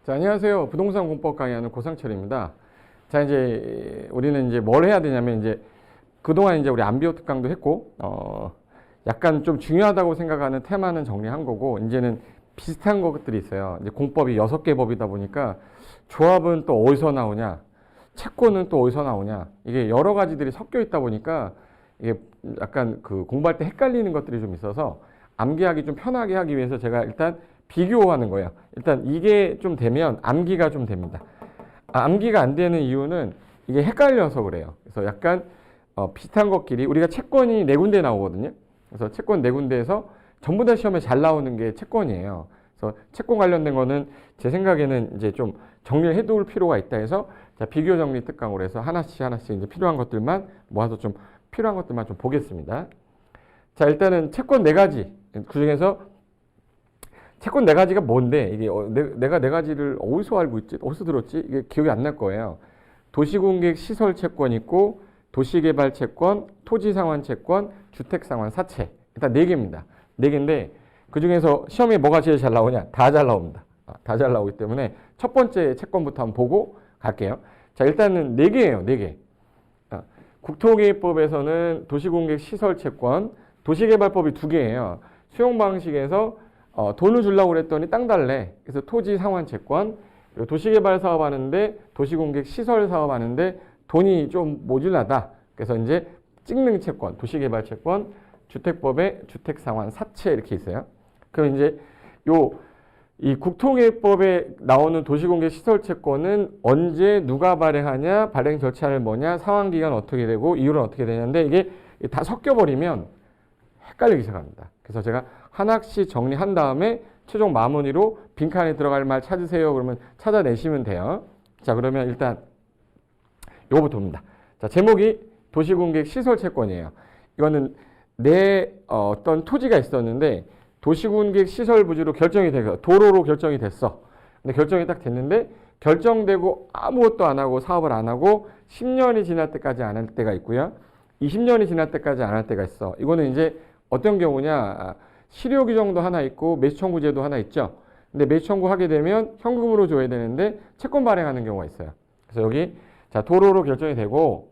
자, 안녕하세요. 부동산 공법 강의하는 고상철입니다. 자, 이제 우리는 이제 뭘 해야 되냐면 이제 그동안 이제 우리 안비호 특강도 했고, 약간 좀 중요하다고 생각하는 테마는 정리한 거고, 이제는 비슷한 것들이 있어요. 이제 공법이 6개 법이다 보니까 조합은 또 어디서 나오냐, 채권은 또 어디서 나오냐, 이게 여러 가지들이 섞여 있다 보니까 이게 약간 그 공부할 때 헷갈리는 것들이 좀 있어서 암기하기 좀 편하게 하기 위해서 제가 일단 비교하는 거예요. 일단 이게 좀 되면 암기가 좀 됩니다. 암기가 안 되는 이유는 이게 헷갈려서 그래요. 그래서 약간 비슷한 것끼리 우리가 채권이 4군데 나오거든요. 그래서 채권 4군데에서 전부 다 시험에 잘 나오는 게 채권이에요. 그래서 채권 관련된 거는 제 생각에는 이제 좀 정리를 해둘 필요가 있다 해서 자, 비교 정리 특강으로 해서 하나씩 이제 필요한 것들만 모아서 좀 필요한 것들만 좀 보겠습니다. 자, 일단은 채권 4가지. 그 중에서 채권 4가지가 뭔데? 이게 내가 4가지를 어디서 알고 있지? 어디서 들었지? 이게 기억이 안 날 거예요. 도시공객 시설 채권 있고, 도시개발 채권, 토지상환 채권, 주택상환 사채. 일단 4개입니다. 4개인데 그 중에서 시험에 뭐가 제일 잘 나오냐? 다 잘 나옵니다. 다 잘 나오기 때문에 첫 번째 채권부터 한번 보고 갈게요. 자, 일단은 4개예요. 4개. 국토개입법에서는 도시공객 시설 채권, 도시개발법이 2개예요. 수용 방식에서 돈을 주려고 그랬더니 땅 달래. 그래서 토지 상환 채권, 그리고 도시개발 사업하는데 도시공객 시설 사업하는데 돈이 좀 모자라다. 그래서 이제 찍는 채권, 도시개발 채권, 주택법에 주택 상환 사채 이렇게 있어요. 그럼 이제 이 국토개입법에 나오는 도시공개 시설 채권은 언제 누가 발행하냐, 발행 절차는 뭐냐, 상환기간 어떻게 되고 이율은 어떻게 되냐인데 이게 다 섞여버리면 헷갈리기 시작합니다. 그래서 제가 하나씩 정리한 다음에 최종 마무리로 빈칸에 들어갈 말 찾으세요. 그러면 찾아내시면 돼요. 자, 그러면 일단 요거부터 봅니다. 자, 제목이 도시공개 시설 채권이에요. 이거는 내 어떤 토지가 있었는데 도시공객 시설 부지로 결정이 되고 도로로 결정이 됐어. 근데 결정이 딱 됐는데 결정되고 아무것도 안 하고 사업을 안 하고 10년이 지날 때까지 안 할 때가 있고요. 20년이 지날 때까지 안 할 때가 있어. 이거는 이제 어떤 경우냐? 실효 규정도 하나 있고 매수 청구제도 하나 있죠. 근데 매수 청구하게 되면 현금으로 줘야 되는데 채권 발행하는 경우가 있어요. 그래서 여기 자, 도로로 결정이 되고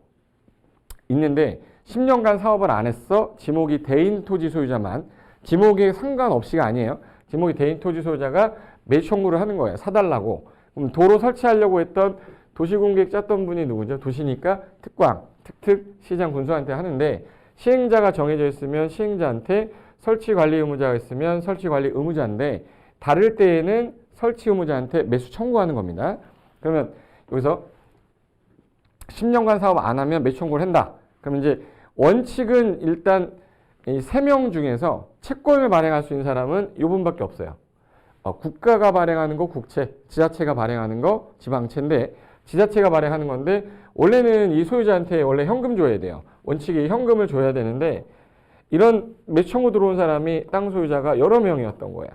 있는데 10년간 사업을 안 했어. 지목이 대인 토지 소유자만. 지목에 상관없이가 아니에요. 지목이 대인 토지 소유자가 매수 청구를 하는 거예요. 사달라고. 그럼 도로 설치하려고 했던 도시공객 짰던 분이 누구죠? 도시니까 특광, 특특, 시장, 군수한테 하는데 시행자가 정해져 있으면 시행자한테 설치관리 의무자가 있으면 설치관리 의무자인데 다를 때에는 설치 의무자한테 매수 청구하는 겁니다. 그러면 여기서 10년간 사업 안 하면 매수 청구를 한다. 그럼 이제 원칙은 일단 이 3명 중에서 채권을 발행할 수 있는 사람은 이 분밖에 없어요. 국가가 발행하는 거 국채, 지자체가 발행하는 거 지방채인데 지자체가 발행하는 건데 원래는 이 소유자한테 원래 현금 줘야 돼요. 원칙이 현금을 줘야 되는데 이런 매수 청구 들어온 사람이 땅 소유자가 여러 명이었던 거야.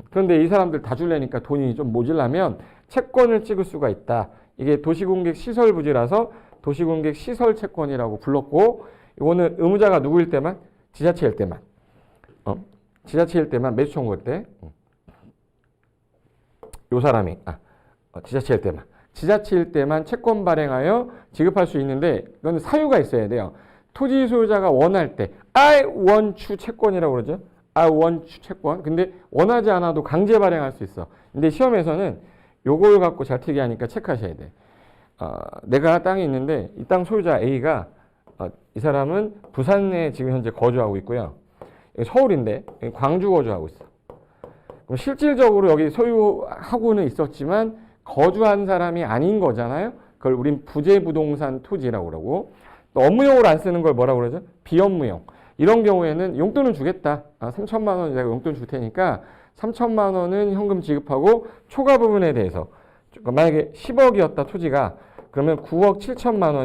그런데 이 사람들 다 줄래니까 돈이 좀 모자라면 채권을 찍을 수가 있다. 이게 도시공객 시설 부지라서 도시공객 시설 채권이라고 불렀고 이거는 의무자가 누구일 때만? 지자체일 때만. 지자체일 때만 매수 청구할 때. 요 사람이 지자체일 때만. 지자체일 때만 채권 발행하여 지급할 수 있는데 이건 사유가 있어야 돼요. 토지 소유자가 원할 때 I want to 채권이라고 그러죠. I want to 채권. 근데 원하지 않아도 강제 발행할 수 있어. 근데 시험에서는 요걸 갖고 잘 특이하니까 체크하셔야 돼. 내가 땅이 있는데 이 땅 소유자 A가 이 사람은 부산에 지금 현재 거주하고 있고요. 서울인데 광주 거주하고 있어. 그럼 실질적으로 여기 소유하고는 있었지만 거주한 사람이 아닌 거잖아요. 그걸 우린 부재부동산 토지라고 그러고 또 업무용으로 안 쓰는 걸 뭐라고 그러죠? 비업무용. 이런 경우에는 용돈은 주겠다. 3천만 원 내가 용돈 줄 테니까 3천만 원은 현금 지급하고 초과 부분에 대해서 만약에 10억이었다 토지가 그러면 9억 7천만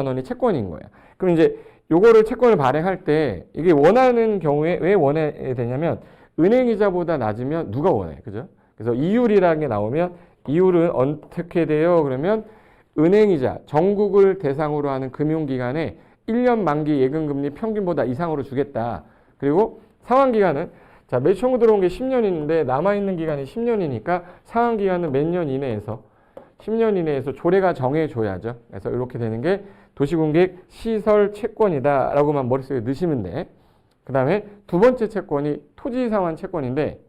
원이 채권인 거예요. 그럼 이제 요거를 채권을 발행할 때 이게 원하는 경우에 왜 원해야 되냐면 은행이자보다 낮으면 누가 원해? 그죠? 그래서 이율이라는 게 나오면 이율은 어떻게 돼요? 그러면 은행이자 전국을 대상으로 하는 금융기관에 1년 만기 예금금리 평균보다 이상으로 주겠다. 그리고 상환기간은 자, 매수 청구 들어온 게 10년인데 남아있는 기간이 10년이니까 상환 기간은 몇 년 이내에서 10년 이내에서 조례가 정해줘야죠. 그래서 이렇게 되는 게 도시공객 시설 채권이다 라고만 머릿속에 넣으시면 돼. 그 다음에 두 번째 채권이 토지상환 채권인데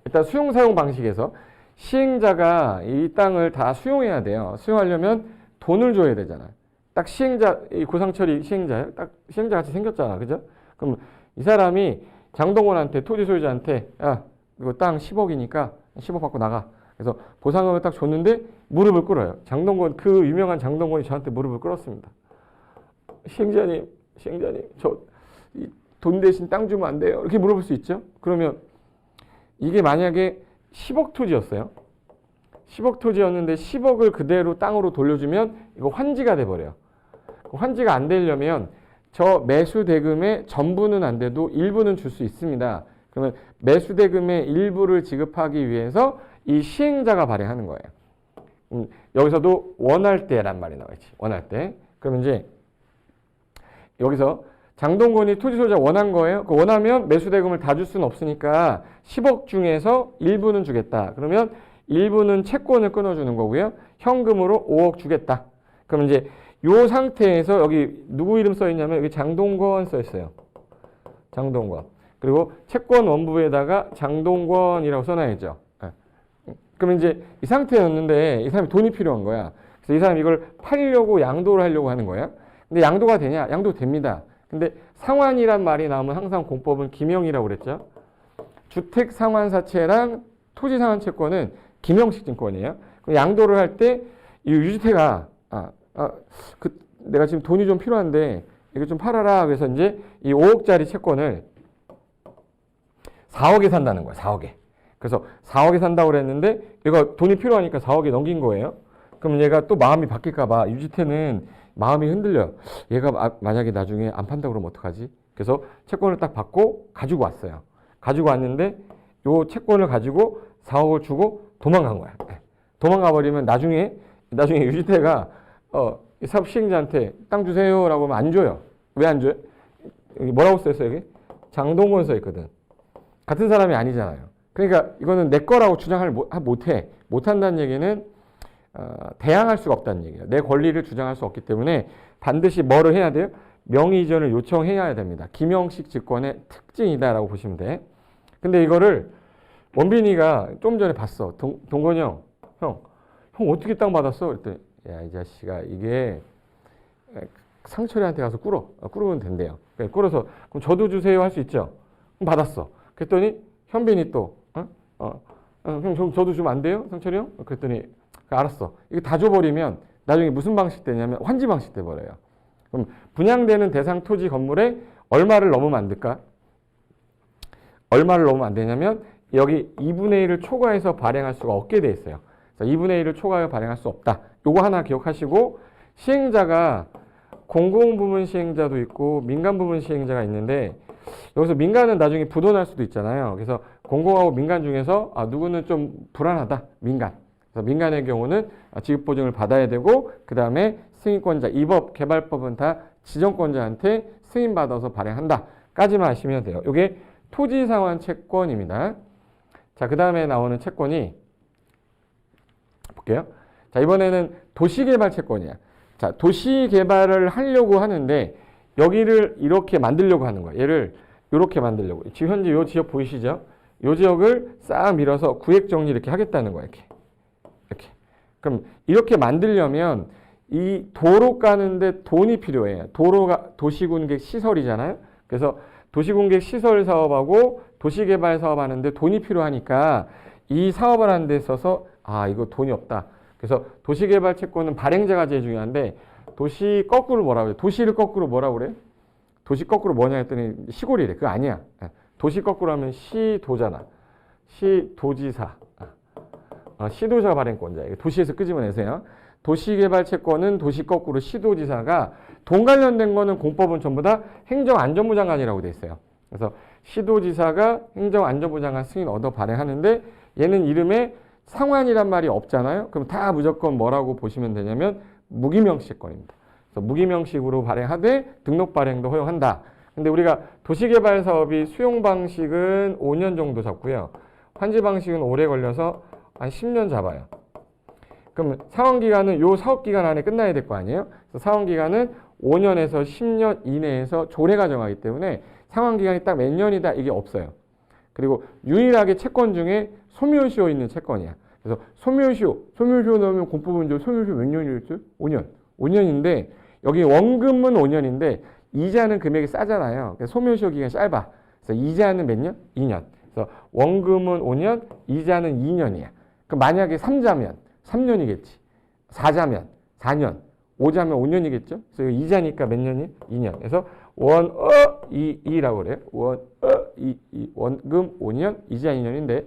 일단 수용사용 방식에서 시행자가 이 땅을 다 수용해야 돼요. 수용하려면 돈을 줘야 되잖아. 딱 시행자, 이 고상철이 시행자예요. 딱 시행자 같이 생겼잖아. 그죠? 그럼 이 사람이 장동건한테 토지 소유자한테 야 이거 땅 10억이니까 10억 받고 나가. 그래서 보상금을 딱 줬는데 무릎을 꿇어요. 장동건 그 유명한 장동건이 저한테 무릎을 꿇었습니다. 시행자님 저 돈 대신 땅 주면 안 돼요. 이렇게 물어볼 수 있죠. 그러면 이게 만약에 10억 토지였어요. 10억 토지였는데 10억을 그대로 땅으로 돌려주면 이거 환지가 돼버려요. 환지가 안 되려면 저 매수 대금의 전부는 안 돼도 일부는 줄 수 있습니다. 그러면 매수 대금의 일부를 지급하기 위해서 이 시행자가 발행하는 거예요. 여기서도 원할 때란 말이 나와있지. 원할 때. 그러면 이제 여기서 장동건이 토지 소유자 원한 거예요. 그 원하면 매수 대금을 다 줄 수는 없으니까 10억 중에서 일부는 주겠다. 그러면 일부는 채권을 끊어주는 거고요. 현금으로 5억 주겠다. 그럼 이제 요 상태에서 여기 누구 이름 써 있냐면 여기 장동건 써 있어요. 장동건. 그리고 채권 원부에다가 장동건이라고 써놔야죠. 그러면 이제 이 상태였는데 이 사람이 돈이 필요한 거야. 그래서 이 사람이 이걸 팔려고 양도를 하려고 하는 거야. 근데 양도가 되냐? 양도 됩니다. 근데 상환이란 말이 나오면 항상 공법은 기명이라고 그랬죠. 주택 상환사채랑 토지 상환 채권은 기명식 증권이에요. 양도를 할 때 이 유주택아 내가 지금 돈이 좀 필요한데 이거 좀 팔아라. 그래서 이제 이 5억짜리 채권을 4억에 산다는 거야. 4억에. 그래서 4억에 산다고 그랬는데 얘가 돈이 필요하니까 4억에 넘긴 거예요. 그럼 얘가 또 마음이 바뀔까 봐 유지태는 마음이 흔들려. 얘가 만약에 나중에 안 판다고 그러면 어떡하지? 그래서 채권을 딱 받고 가지고 왔어요. 가지고 왔는데 요 채권을 가지고 4억을 주고 도망간 거야. 도망가 버리면 나중에 유지태가 이 사업 시행자한테 땅 주세요라고 하면 안 줘요. 왜 안 줘요? 여기 뭐라고 써 있어요? 여기 장동건 써 있거든. 같은 사람이 아니잖아요. 그러니까 이거는 내 거라고 주장을 못해. 못한다는 얘기는 대항할 수가 없다는 얘기예요. 내 권리를 주장할 수 없기 때문에 반드시 뭐를 해야 돼요? 명의 이전을 요청해야 됩니다. 기명식 증권의 특징이다라고 보시면 돼. 근데 이거를 원빈이가 좀 전에 봤어. 동건이 형 어떻게 땅 받았어? 그랬더니 야, 이 자식아 이게 상철이한테 가서 꾸르면 된대요. 꾸려서 그럼 저도 주세요 할 수 있죠. 그럼 받았어. 그랬더니 현빈이 또 형 저도 주면 안 돼요? 상철이 형? 그랬더니 알았어. 이거 다 줘버리면 나중에 무슨 방식 되냐면 환지 방식 돼버려요. 그럼 분양되는 대상 토지 건물에 얼마를 넘으면 안 될까? 얼마를 넘으면 안 되냐면 여기 2분의 1을 초과해서 발행할 수가 없게 돼 있어요. 그래서 2분의 1을 초과해서 발행할 수 없다. 요거 하나 기억하시고 시행자가 공공부문 시행자도 있고 민간부문 시행자가 있는데 여기서 민간은 나중에 부도날 수도 있잖아요. 그래서 공공하고 민간 중에서 누구는 좀 불안하다. 민간. 그래서 민간의 경우는 지급보증을 받아야 되고 그 다음에 승인권자, 이법, 개발법은 다 지정권자한테 승인받아서 발행한다. 까지만 아시면 돼요. 이게 토지상환 채권입니다. 자, 그 다음에 나오는 채권이 볼게요. 자, 이번에는 도시개발 채권이야. 자, 도시개발을 하려고 하는데 여기를 이렇게 만들려고 하는 거야. 얘를 이렇게 만들려고. 지금 현재 이 지역 보이시죠? 이 지역을 싹 밀어서 구획정리 이렇게 하겠다는 거야. 이렇게. 그럼 이렇게 만들려면 이 도로 까는데 돈이 필요해요. 도로가 도시군객 시설이잖아요. 그래서 도시군객 시설 사업하고 도시개발 사업하는데 돈이 필요하니까 이 사업을 하는 데 있어서 이거 돈이 없다. 그래서 도시개발 채권은 발행자가 제일 중요한데 도시 거꾸로 뭐라고 그래? 도시를 거꾸로 뭐라고 그래? 도시 거꾸로 뭐냐 했더니 시골이래. 그거 아니야. 도시 거꾸로 하면 시도잖아. 시도지사. 시도지사 발행권자. 도시에서 끄집어내세요. 도시개발 채권은 도시 거꾸로 시도지사가 돈 관련된 거는 공법은 전부 다 행정안전부 장관이라고 돼 있어요. 그래서 시도지사가 행정안전부 장관 승인 얻어 발행하는데 얘는 이름에 상환이란 말이 없잖아요. 그럼 다 무조건 뭐라고 보시면 되냐면 무기명식 채권입니다. 그래서 무기명식으로 발행하되 등록 발행도 허용한다. 근데 우리가 도시개발 사업이 수용 방식은 5년 정도 잡고요. 환지 방식은 오래 걸려서 한 10년 잡아요. 그럼 상환기간은 요 사업기간 안에 끝나야 될 거 아니에요? 그래서 상환기간은 5년에서 10년 이내에서 조례가 정하기 때문에 상환기간이 딱 몇 년이다 이게 없어요. 그리고 유일하게 채권 중에 소멸시효 있는 채권이야. 그래서 소멸시효 넣으면 공법문제 소멸시효 몇 년이었죠? 5년. 5년인데 여기 원금은 5년인데 이자는 금액이 싸잖아요. 그래서 소멸시효 기간이 짧아. 그래서 이자는 몇 년? 2년. 그래서 원금은 5년, 이자는 2년이야. 그럼 만약에 3자면 3년이겠지. 4자면 4년, 5자면 5년이겠죠. 그래서 이자니까 몇 년이? 2년. 그래서 이라고 그래요. 원금 5년, 이자 2년인데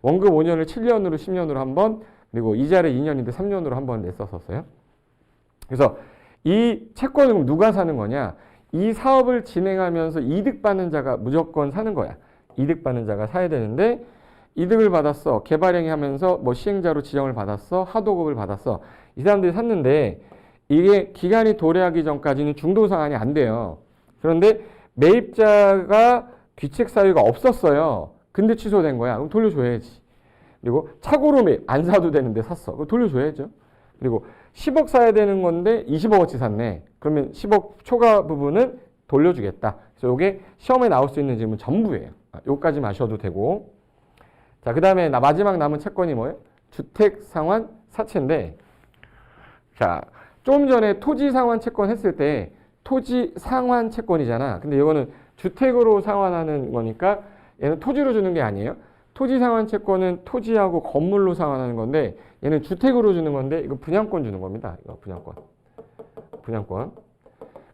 원금 5년을 7년으로 10년으로 한 번, 그리고 이자를 2년인데 3년으로 한 번 냈었어요. 그래서 이 채권을 그럼 누가 사는 거냐? 이 사업을 진행하면서 이득 받는 자가 무조건 사는 거야. 이득 받는 자가 사야 되는데 이득을 받았어. 개발행위 하면서 뭐 시행자로 지정을 받았어. 하도급을 받았어. 이 사람들이 샀는데 이게 기간이 도래하기 전까지는 중도상환이 안 돼요. 그런데 매입자가 귀책 사유가 없었어요. 근데 취소된 거야. 그럼 돌려줘야지. 그리고 착오로 매입 안 사도 되는데 샀어. 그럼 돌려줘야죠. 그리고 10억 사야 되는 건데 20억어치 샀네. 그러면 10억 초과 부분은 돌려주겠다. 그래서 이게 시험에 나올 수 있는 질문 전부예요. 요까지 마셔도 되고. 자, 그 다음에 마지막 남은 채권이 뭐예요? 주택상환 사채인데, 자, 조금 전에 토지상환 채권 했을 때 토지상환 채권이잖아. 근데 이거는 주택으로 상환하는 거니까 얘는 토지로 주는 게 아니에요. 토지상환 채권은 토지하고 건물로 상환하는 건데 얘는 주택으로 주는 건데 이거 분양권 주는 겁니다. 이거 분양권.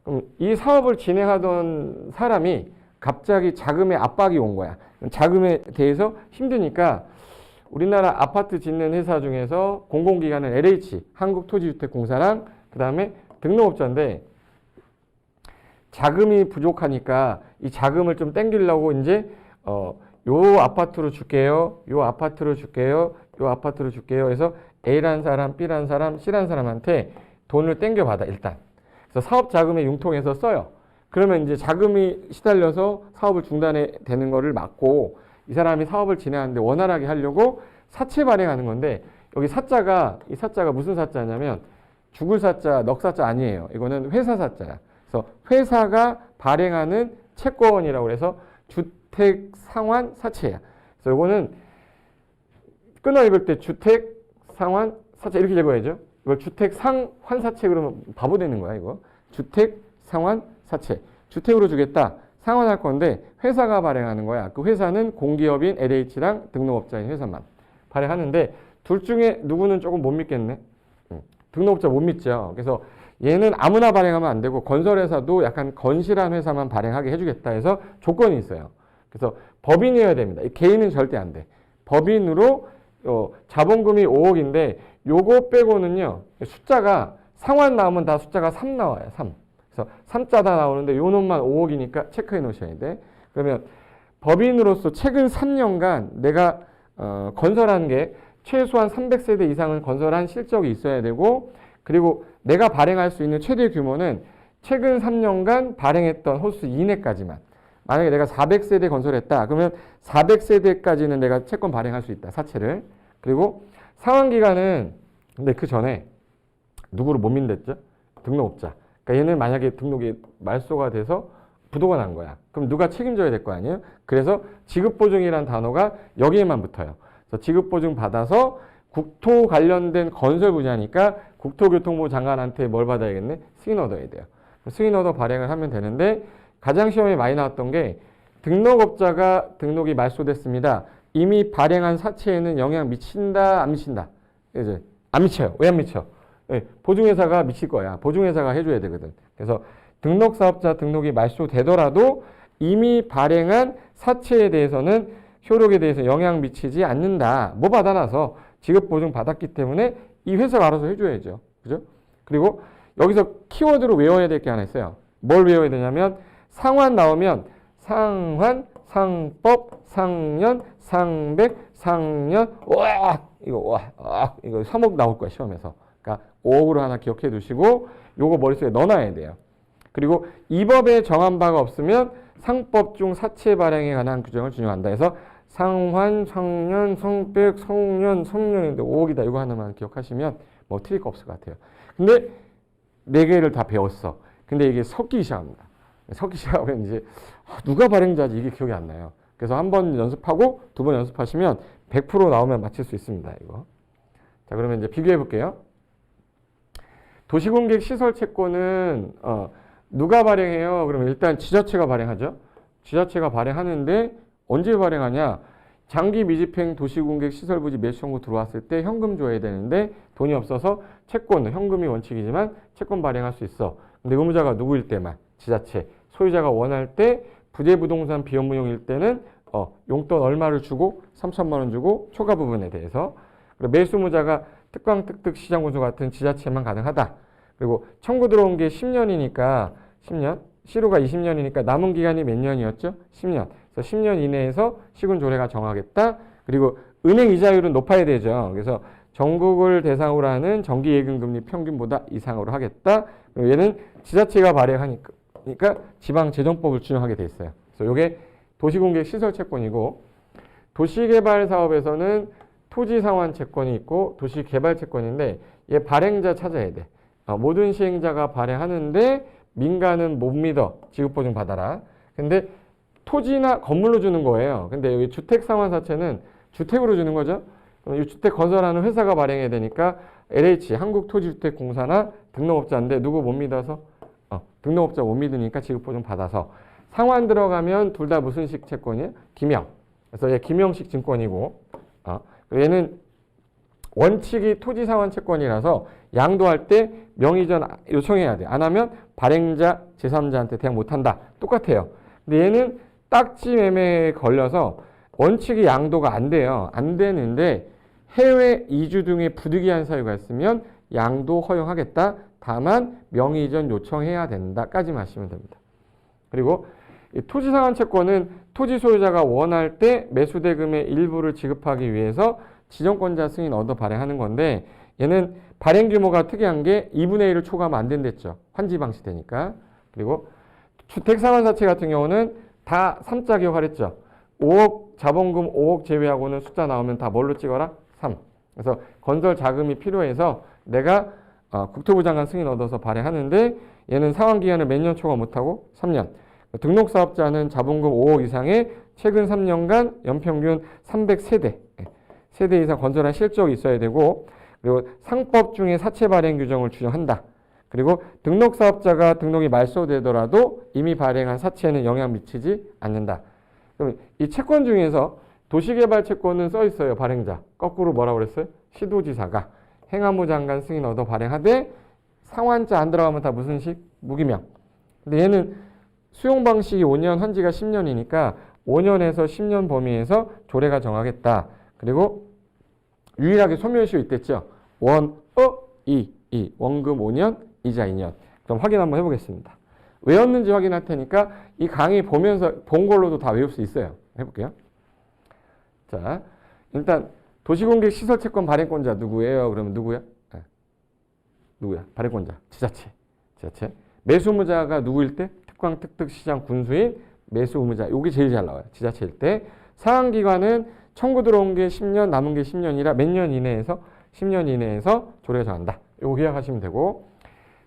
그럼 이 사업을 진행하던 사람이 갑자기 자금의 압박이 온 거야. 자금에 대해서 힘드니까 우리나라 아파트 짓는 회사 중에서 공공기관은 LH, 한국토지주택공사랑 그 다음에 등록업자인데 자금이 부족하니까 이 자금을 좀 땡기려고 이제 요 아파트로 줄게요. 요 아파트로 줄게요. 요 아파트로 줄게요. 해서 A라는 사람, B라는 사람, C라는 사람한테 돈을 땡겨받아 일단. 그래서 사업 자금의 융통해서 써요. 그러면 이제 자금이 시달려서 사업을 중단해 되는 거를 막고 이 사람이 사업을 진행하는데 원활하게 하려고 사채 발행하는 건데 여기 사자가 이 사자가 무슨 사자냐면 죽을 사자, 넉 사자 아니에요. 이거는 회사 사자야. 그래서 회사가 발행하는 채권이라고 해서 주택 상환 사채야. 그래서 이거는 끊어 읽을 때 주택 상환 사채 이렇게 읽어야죠. 이걸 주택 상환 사채 그러면 바보 되는 거야, 이거. 주택 상환 사채. 주택으로 주겠다. 상환할 건데 회사가 발행하는 거야. 그 회사는 공기업인 LH랑 등록업자인 회사만 발행하는데 둘 중에 누구는 조금 못 믿겠네. 등록업자 못 믿죠. 그래서 얘는 아무나 발행하면 안 되고 건설회사도 약간 건실한 회사만 발행하게 해주겠다 해서 조건이 있어요. 그래서 법인이어야 됩니다. 개인은 절대 안 돼. 법인으로 자본금이 5억인데 요거 빼고는요. 숫자가 상환 나오면 다 숫자가 3 나와요. 3. 그래서 3자 다 나오는데 요 놈만 5억이니까 체크해 놓으셔야 돼. 그러면 법인으로서 최근 3년간 내가 건설한 게 최소한 300세대 이상을 건설한 실적이 있어야 되고 그리고 내가 발행할 수 있는 최대 규모는 최근 3년간 발행했던 호수 이내까지만. 만약에 내가 400세대 건설했다. 그러면 400세대까지는 내가 채권 발행할 수 있다. 사채를. 그리고 상환기간은 근데 그 전에 누구를 못 믿댔죠? 등록업자. 그러니까 얘는 만약에 등록이 말소가 돼서 부도가 난 거야. 그럼 누가 책임져야 될 거 아니에요? 그래서 지급보증이라는 단어가 여기에만 붙어요. 그래서 지급보증 받아서 국토 관련된 건설 분야니까 국토교통부 장관한테 뭘 받아야겠네? 승인 얻어야 돼요. 승인 얻어 발행을 하면 되는데 가장 시험에 많이 나왔던 게 등록업자가 등록이 말소됐습니다. 이미 발행한 사채에는 영향 미친다, 안 미친다? 이제 안 미쳐요. 왜 안 미쳐? 네, 보증회사가 미칠 거야. 보증회사가 해줘야 되거든. 그래서 등록사업자 등록이 말소되더라도 이미 발행한 사채에 대해서는 효력에 대해서 영향 미치지 않는다. 뭐 받아놔서 지급보증 받았기 때문에 이 회사가 알아서 해줘야죠. 그죠? 그리고 여기서 키워드로 외워야 될 게 하나 있어요. 뭘 외워야 되냐면 상환 나오면 상환, 상법, 상년, 상백, 상년, 이거 3억 나올 거야 시험에서. 그러니까 5억으로 하나 기억해 두시고 요거 머릿속에 넣어놔야 돼요. 그리고 이 법에 정한 바가 없으면 상법 중 사체 발행에 관한 규정을 준용한다. 해서 상환, 상년, 성백, 성년, 성년인데 5억이다. 이거 하나만 기억하시면 뭐 틀릴 거 없을 것 같아요. 근데 네 개를 다 배웠어. 근데 이게 섞이기 시작합니다. 섞이기 시작하면 이제 누가 발행자지 이게 기억이 안 나요. 그래서 한 번 연습하고 두 번 연습하시면 100% 나오면 맞힐 수 있습니다. 이거. 자, 그러면 이제 비교해 볼게요. 도시공객 시설 채권은 누가 발행해요? 그러면 일단 지자체가 발행하죠. 지자체가 발행하는데 언제 발행하냐? 장기 미집행 도시공객 시설 부지 매수 청구 들어왔을 때 현금 줘야 되는데 돈이 없어서 채권, 현금이 원칙이지만 채권 발행할 수 있어. 근데 의무자가 누구일 때만 지자체, 소유자가 원할 때 부재부동산 비업무용일 때는 용돈 얼마를 주고 3천만 원 주고 초과 부분에 대해서 그리고 매수무자가 특광, 특특, 시장군수 같은 지자체만 가능하다. 그리고 청구 들어온 게 10년이니까 10년, 시효가 20년이니까 남은 기간이 몇 년이었죠? 10년. 그래서 10년 이내에서 시군 조례가 정하겠다. 그리고 은행 이자율은 높아야 되죠. 그래서 전국을 대상으로 하는 정기예금금리 평균보다 이상으로 하겠다. 그리고 얘는 지자체가 발행하니까 지방재정법을 준용하게 돼 있어요. 그래서 이게 도시공객 시설 채권이고 도시개발 사업에서는 토지상환 채권이 있고 도시개발 채권인데 얘 발행자 찾아야 돼. 모든 시행자가 발행하는데 민간은 못 믿어. 지급보증 받아라. 근데 토지나 건물로 주는 거예요. 근데 여기 주택상환사채는 주택으로 주는 거죠. 그럼 이 주택 건설하는 회사가 발행해야 되니까 LH, 한국토지주택공사나 등록업자인데 누구 못 믿어서? 등록업자 못 믿으니까 지급보증 받아서 상환 들어가면 둘 다 무슨 식 채권이에요? 기명. 그래서 얘 기명식 증권이고 얘는 원칙이 토지상환 채권이라서 양도할 때 명의전 요청해야 돼. 안 하면 발행자, 제3자한테 대항 못한다. 똑같아요. 근데 얘는 딱지 매매에 걸려서 원칙이 양도가 안 돼요. 안 되는데 해외 이주 등의 부득이한 사유가 있으면 양도 허용하겠다. 다만 명의전 요청해야 된다까지만 하시면 됩니다. 그리고 이 토지상환 채권은 토지 소유자가 원할 때 매수대금의 일부를 지급하기 위해서 지정권자 승인 얻어 발행하는 건데 얘는 발행 규모가 특이한 게 2분의 1을 초과하면 안 된댔죠. 환지 방식 되니까. 그리고 주택상환사채 같은 경우는 다 3자 기억하랬죠. 5억 자본금 5억 제외하고는 숫자 나오면 다 뭘로 찍어라? 3. 그래서 건설 자금이 필요해서 내가 국토부 장관 승인 얻어서 발행하는데 얘는 상환 기간을 몇 년 초과 못하고 3년. 등록사업자는 자본금 5억 이상의 최근 3년간 연평균 300세대, 세대 이상 건설한 실적이 있어야 되고 그리고 상법 중에 사채 발행 규정을 준용한다. 그리고 등록사업자가 등록이 말소되더라도 이미 발행한 사채는 영향 미치지 않는다. 그럼 이 채권 중에서 도시개발 채권은 써 있어요. 발행자. 거꾸로 뭐라고 그랬어요? 시도지사가 행안부 장관 승인 얻어 발행하되 상환자 안 들어가면 다 무슨 식? 무기명. 근데 얘는 수용 방식이 5년, 환지가 10년이니까 5년에서 10년 범위에서 조례가 정하겠다. 그리고 유일하게 소멸시효 있댔죠. 원, 원금 5년, 이자 2년. 그럼 확인 한번 해보겠습니다. 외웠는지 확인할 테니까 이 강의 보면서 본 걸로도 다 외울 수 있어요. 해볼게요. 자, 일단 도시공객 시설채권 발행권자 누구예요? 그러면 누구야? 누구야? 발행권자. 지자체. 매수의무자가 누구일 때? 특광, 특특, 시장, 군수인 매수의무자. 요게 제일 잘 나와요. 지자체일 때. 상환기관은 청구 들어온 게 10년, 남은 게 10년이라 몇 년 이내에서? 10년 이내에서 조례가 정한다. 요거 기억하시면 되고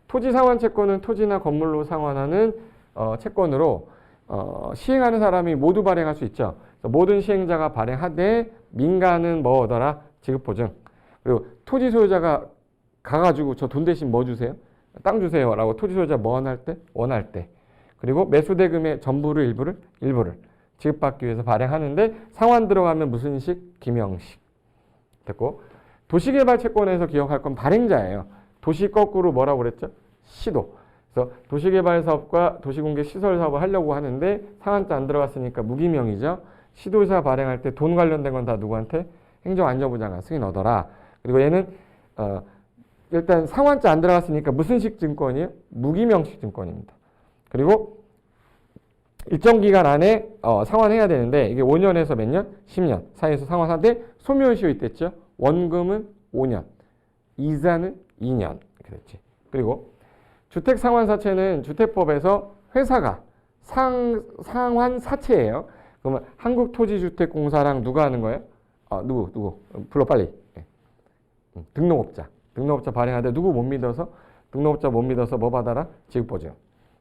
토지상환 채권은 토지나 건물로 상환하는 채권으로 시행하는 사람이 모두 발행할 수 있죠. 모든 시행자가 발행하되 민간은 뭐더라? 지급보증. 그리고 토지 소유자가 가가지고 저 돈 대신 뭐 주세요? 땅 주세요 라고 토지 소유자 뭐 원할 때? 원할 때. 그리고 매수대금의 전부를 일부를 지급받기 위해서 발행하는데 상환 들어가면 무슨 식? 기명식. 됐고 도시개발 채권에서 기억할 건 발행자예요. 도시 거꾸로 뭐라고 그랬죠? 시도. 그래서 도시개발 사업과 도시공개 시설 사업을 하려고 하는데 상한자 안 들어갔으니까 무기명이죠. 시도사 발행할 때 돈 관련된 건 다 누구한테? 행정안전부 장관 승인 얻어라. 그리고 얘는 일단 상환자 안 들어갔으니까 무슨 식 증권이에요? 무기명식 증권입니다. 그리고 일정 기간 안에 상환해야 되는데 이게 5년에서 몇 년? 10년 사이에서 상환하되 소멸시효 있댔죠. 원금은 5년, 이자는 2년. 그랬지. 그리고 주택상환사채는 주택법에서 회사가 상환사채예요. 그러면 한국토지주택공사랑 누가 하는 거예요? 누구? 불러 빨리. 예. 등록업자. 등록업자 발행하는데 누구 못 믿어서? 등록업자 못 믿어서 뭐 받아라? 지급보증.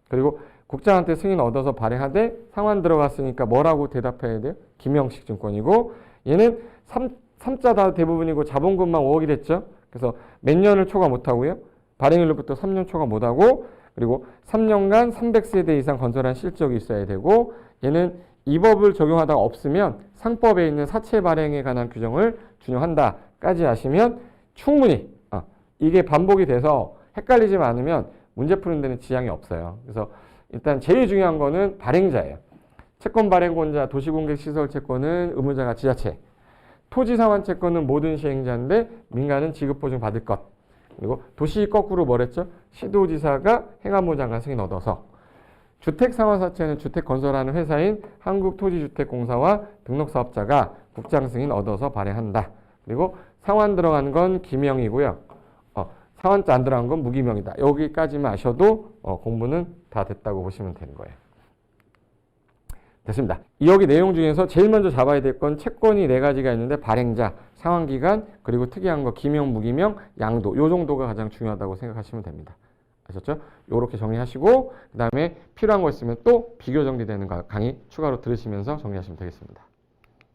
그리고 국장한테 승인 얻어서 발행하되 상환 들어갔으니까 뭐라고 대답해야 돼요? 김영식 증권이고 얘는 3자 다 대부분이고 자본금만 5억이 됐죠. 그래서 몇 년을 초과 못하고요. 발행일로부터 3년 초과 못하고 그리고 3년간 300세대 이상 건설한 실적이 있어야 되고 얘는 이 법을 적용하다가 없으면 상법에 있는 사채 발행에 관한 규정을 준용한다까지 하시면 충분히 이게 반복이 돼서 헷갈리지 않으면 문제 푸는 데는 지장이 없어요. 그래서 일단 제일 중요한 거는 발행자예요. 채권 발행권자 도시공개시설 채권은 의무자가 지자체, 토지상환 채권은 모든 시행자인데 민간은 지급보증 받을 것. 그리고 도시 거꾸로 뭐랬죠? 시도지사가 행안부 장관 승인 얻어서 주택상환사채는 주택 건설하는 회사인 한국토지주택공사와 등록사업자가 국장 승인 얻어서 발행한다. 그리고 상환 들어간 건 기명이고요. 상환자 안 들어간 건 무기명이다. 여기까지만 아셔도 공부는 다 됐다고 보시면 되는 거예요. 됐습니다. 여기 내용 중에서 제일 먼저 잡아야 될 건 채권이 4가지가 있는데 발행자, 상환기간, 그리고 특이한 거 기명, 무기명, 양도 요 정도가 가장 중요하다고 생각하시면 됩니다. 아셨죠? 요렇게 정리하시고 그 다음에 필요한 거 있으면 또 비교 정리되는 강의 추가로 들으시면서 정리하시면 되겠습니다.